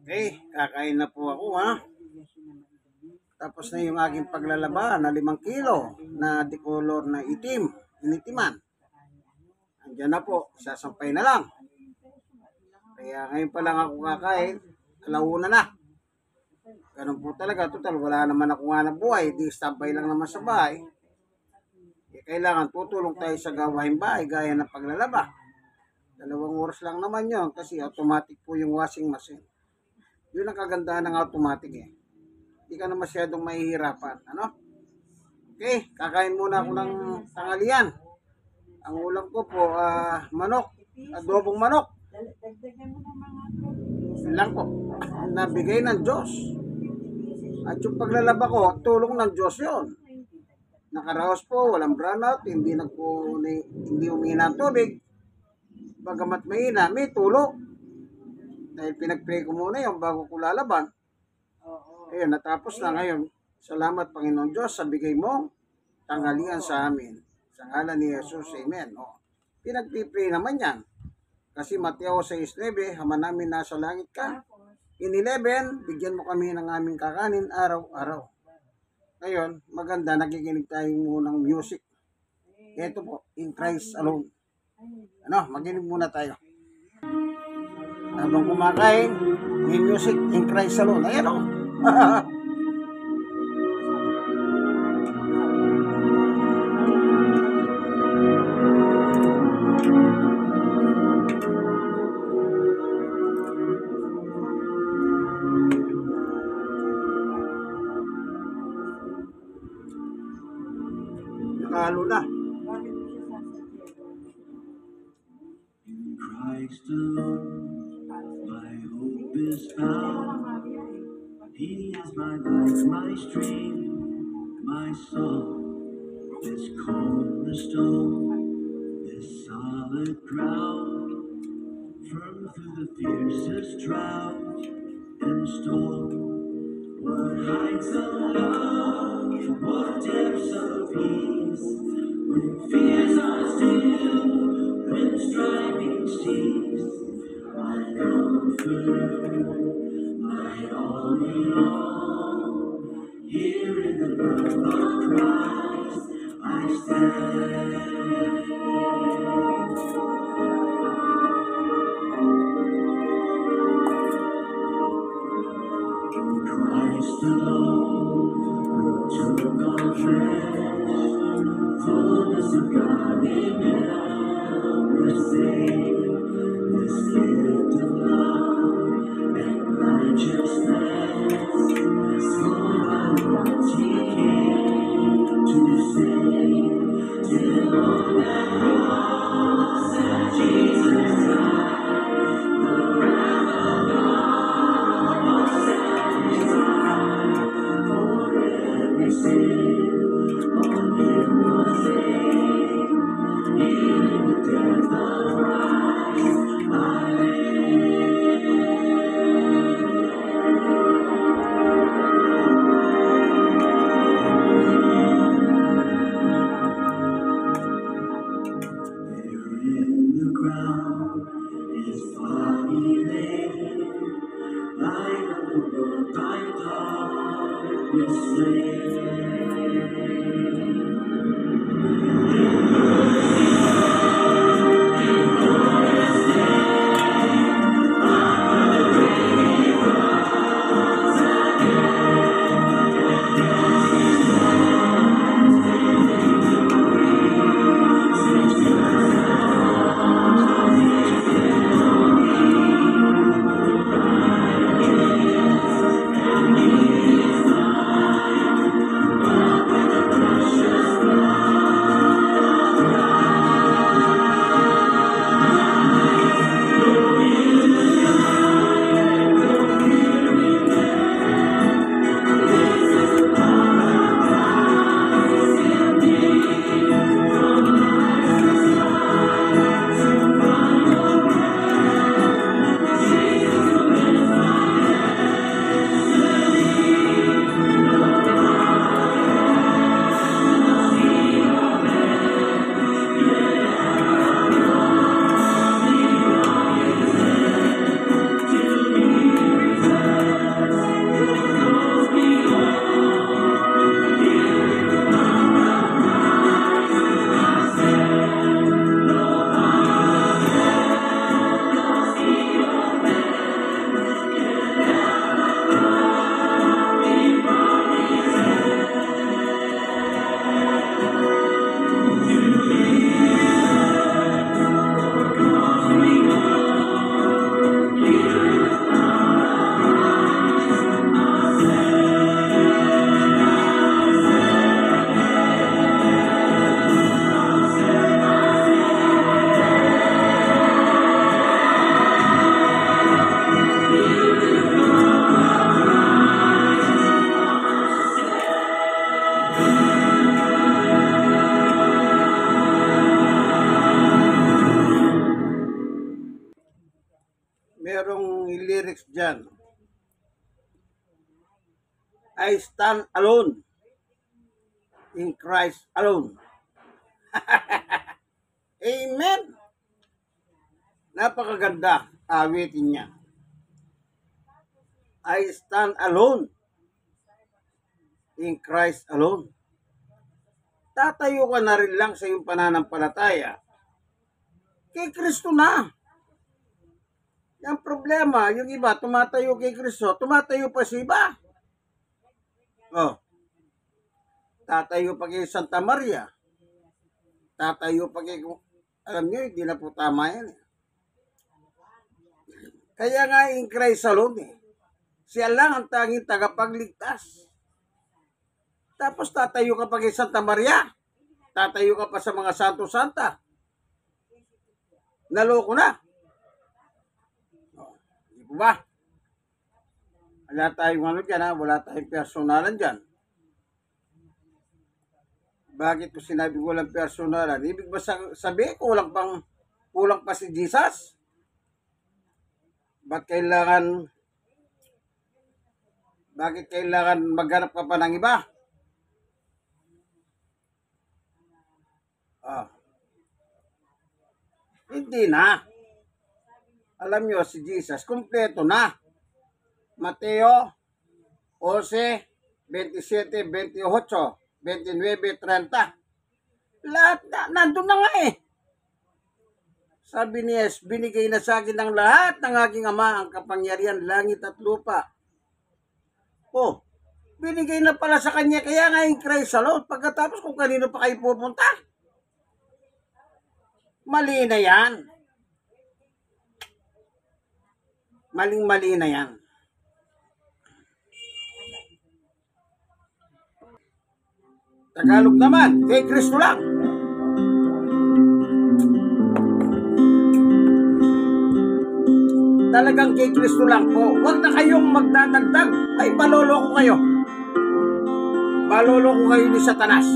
Okay, kakain na po ako ha. Tapos na yung aking paglalaba na 5 kilo na decolor na itim, initiman. Andiyan na po, sasampay na lang. Kaya ngayon pa lang ako kakain, alauna na. Ganun po talaga, total, wala naman ako nga na buhay, di standby lang naman sa bahay. Kailangan tutulong tayo sa gawain bahay gaya ng paglalaba. 2 oras lang naman yon kasi automatic po yung washing machine. Yun ang kagandahan ng automatic eh. Hindi ka na masyadong mahihirapan. Ano? Okay, kakain muna ako ng tanghalian. Ang ulam ko po, manok. Adobong manok. Yun lang po. Nabigay ng Diyos. At yung paglalaba ko, tulong ng Diyos yun. Nakaraos po, walang brownout, hindi umina ang tubig. Bagamat mahina, may tulong. Dahil pinag-pray ko muna yung bago ko lalaban. Ayun, natapos na ngayon. Salamat Panginoon Diyos sa bigay mong tanghalian sa amin. Sa ngalan ni Jesus, Amen. Pinag-pray naman yan. Kasi Mateo 6:9, Ama namin nasa langit ka. In 11, bigyan mo kami ng aming kakanin araw-araw. Ngayon, maganda, nakikinig tayo muna ng music. Ito po, In Christ Alone. Makinig muna tayo. Habang kumakain, may music, In Christ Alone. Ayan o. Nakahalo na. In Christ alone, my hope is found. He is my life, my strength, my soul. This cornerstone, this solid ground, firm through the fiercest drought and storm. What heights of love, what depths of peace, when fears are still, when striving cease. My comfort, my all in all, here in the love of Christ I stand. In Christ alone, who took on flesh, fullness of God in everything. This gift of love and righteousness, for I want He came to save. Till on that cross that Jesus died, the wrath of God was satisfied. For every sin on Him was laid, healing the death of Christ I There in the ground His body lay, light of the world by darkness slain. ang lyrics dyan. I stand alone in Christ alone. Amen. Napakaganda awitin niya. I stand alone in Christ alone. Tatayo ka na rin lang sa iyong pananampalataya. Kay Kristo na. Yung problema, yung iba tumatayo kay Kristo, tumatayo pa sa iba. Oh. Tatayo pa kay Santa Maria. Tatayo pa kay, alam niyo, hindi na po tama yan. Kaya nga in Christ alone eh. Siya lang ang tanging tagapagligtas. Tapos tatayo ka pa kay Santa Maria. Tatayo ka pa sa mga santo-santa. Naloko na. Hindi po ba? Wala tayong ano dyan ha. Wala tayong personalan dyan. Bakit ko sinabi ko lang personalan? Ibig ba sabihin kulang pa si Jesus? Bakit kailangan maghanap ka pa ng iba? Hindi na. Alam nyo, si Jesus, kumpleto na. Mateo 11, 27, 28, 29, 30. Lahat na, nandun na nga eh. Sabi ni Jesus, binigay na sa akin ng lahat ng aking Ama ang kapangyarihan, langit at lupa. Oh, binigay na pala sa kanya, kaya nga yung Christ alone. Pagkatapos kung kanino pa kayo pupunta, mali na yan. Maling-mali na yan. Tagalog naman, kay Kristo lang. Talagang kay Kristo lang po. Huwag na kayong magdadagdag. Ay, maloloko kayo. Maloloko kayo ni Satanas.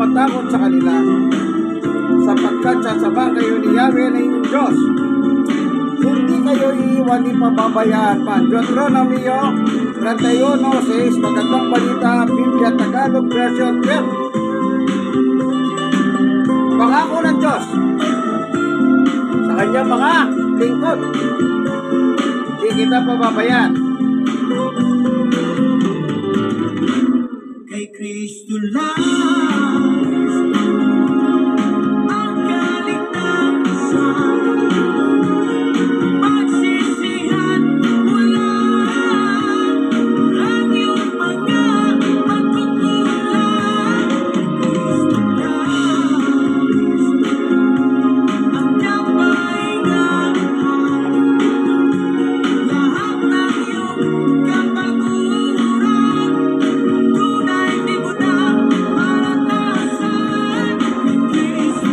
matakot sa kanila, sapagkat sasabang kayo ni Yahweh na inyong Diyos. Hindi kayo iiwan ni pababayaan man. Deuteronomy 31:6, Magandang Balita, Biblia Tagalog Version 12. Pangako ng Diyos sa kanyang mga lingkod, hindi kita pababayaan. Kay Kristo lang ang kaligtasan, magsisihan mo lang ang iyong mga pagkukulang. Kristo lang ang kapahingahan, lahat ng iyong kapaguran tunay di mo na maranasan. Kristo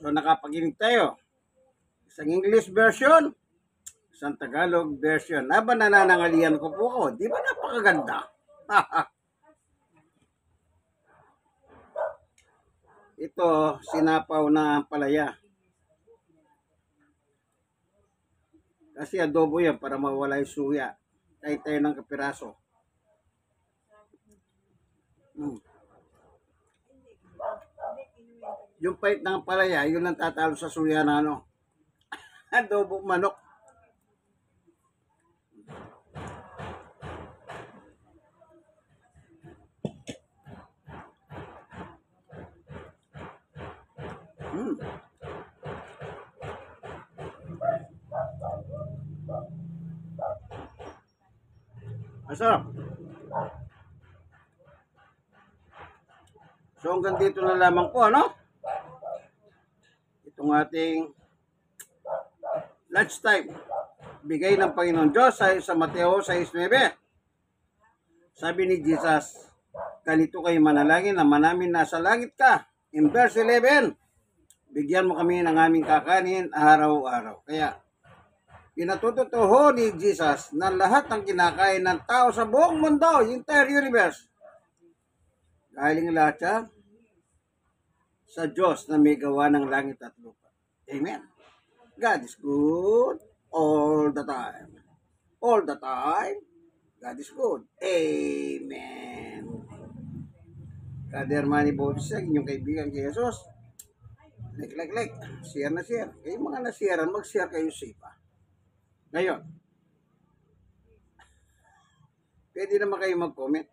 So nakapaginig tayo. Isang English version, isang Tagalog version. Habang nananangalian ko po ako, di ba napakaganda? Ito, sinapaw na palaya. Kasi adobo yan para mawala yung suya. Kahit tayo ng kapiraso. Yung pait ng palaya, yun ang tatalo sa suya na ano. Adobo manok. Masarap. So hanggang dito na lamang po, ano? Itong ating lunchtime. Bigay ng Panginoon Diyos sa Mateo 6:9. Sabi ni Jesus, ganito kayo manalangin na manamin nasa langit ka. In verse 11, bigyan mo kami ng aming kakanin araw-araw. Kaya, pinatututuho ni Jesus na lahat ng kinakain ng tao sa buong mundo, yung entire universe, galing lahat siya sa Diyos na may gawa ng langit at lupa. Amen. God is good all the time. All the time, God is good. Amen. Brother Manny Bobisag, inyong kaibigan kay Jesus. Like. Share na share. Kayong mga na-sharean, mag-share kayo safe. Ngayon, pwede naman kayo mag-comment.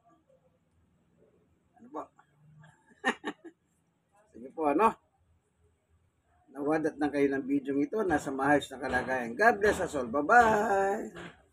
Ano po? Sige po, ano? Nawadat na kayo ng video ito. Nasa maayos na kalagayan. God bless us all. Bye-bye!